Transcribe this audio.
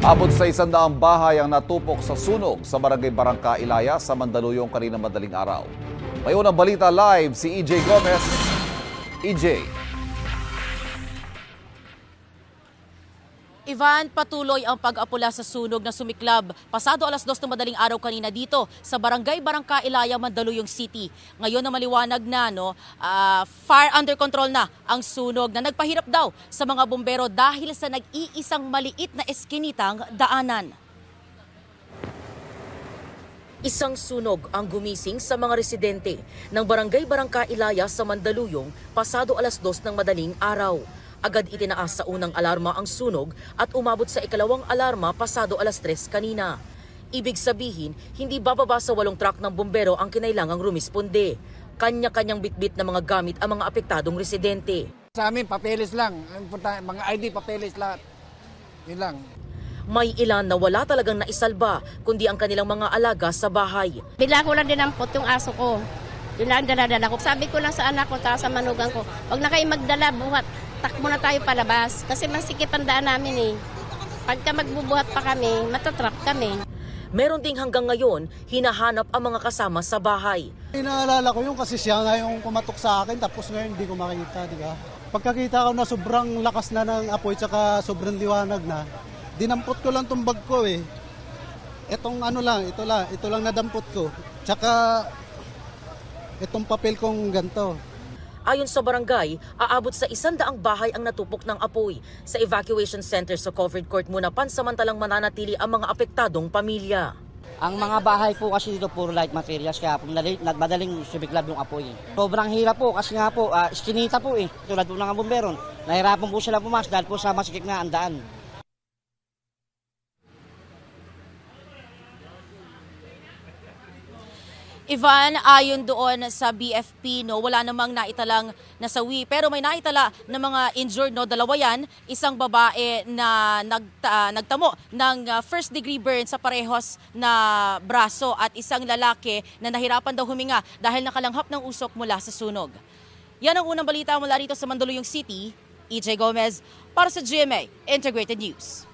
Abot sa 100 bahay ang natupok sa sunog sa Barangay Barangka, Ilaya sa Mandaluyong kanina madaling araw. May unang balita live si EJ Gomez. EJ. Ivan, patuloy ang pag-apula sa sunog na sumiklab pasado alas 2 ng madaling araw kanina dito sa Barangay Barangka, Ilaya, Mandaluyong City. Ngayon na maliwanag na, far under control na ang sunog na nagpahirap daw sa mga bumbero dahil sa nag-iisang maliit na eskinitang daanan. Isang sunog ang gumising sa mga residente ng Barangay Barangka, Ilaya sa Mandaluyong pasado alas 2 ng madaling araw. Agad itinaas sa unang alarma ang sunog at umabot sa ikalawang alarma pasado alas 3 kanina. Ibig sabihin, hindi bababa sa 8 truck ng bumbero ang kinailangang rumisponde. Kanya-kanyang bitbit na mga gamit ang mga apektadong residente. Sa amin, papeles lang. Mga ID, papeles lahat. Yun lang. May ilan na wala talagang naisalba, kundi ang kanilang mga alaga sa bahay. Bigla ko lang dinampot yung aso ko. Yun lang dala-dala ko. Sabi ko lang sa anak ko, sa manugang ko, huwag na kayo magdala, buhat. Takbo na tayo palabas kasi masikip ang daan namin eh. Pagka magbubuhat pa kami, matatrap kami. Meron ding hanggang ngayon, hinahanap ang mga kasama sa bahay. Inaalala ko yun kasi siya nga yung kumatok sa akin tapos ngayon hindi ko makita, di ba? Pagkakita ko na sobrang lakas na ng apoy tsaka sobrang liwanag na, dinampot ko lang tong bag ko eh. Etong ito lang nadampot ko. Tsaka itong papel kong ganito. Ayon sa barangay, aabot sa 100 bahay ang natupok ng apoy. Sa evacuation center sa covered court muna pansamantalang mananatili ang mga apektadong pamilya. Ang mga bahay po kasi dito puro light materials kaya madaling sumiklab yung apoy. Sobrang hirap po kasi nga po, iskinita po eh. Tulad po ng bomberon, nahirapan po sila pumas dahil po sa masikip nga ang daan. Ivan, ayon doon sa BFP, wala namang naitalang nasawi. Pero may naitala na mga injured, dalawa yan. Isang babae na nagtamo ng first degree burn sa parehas na braso at isang lalaki na nahirapan daw huminga dahil nakalanghap ng usok mula sa sunog. Yan ang unang balita mula rito sa Mandaluyong City. EJ Gomez para sa GMA Integrated News.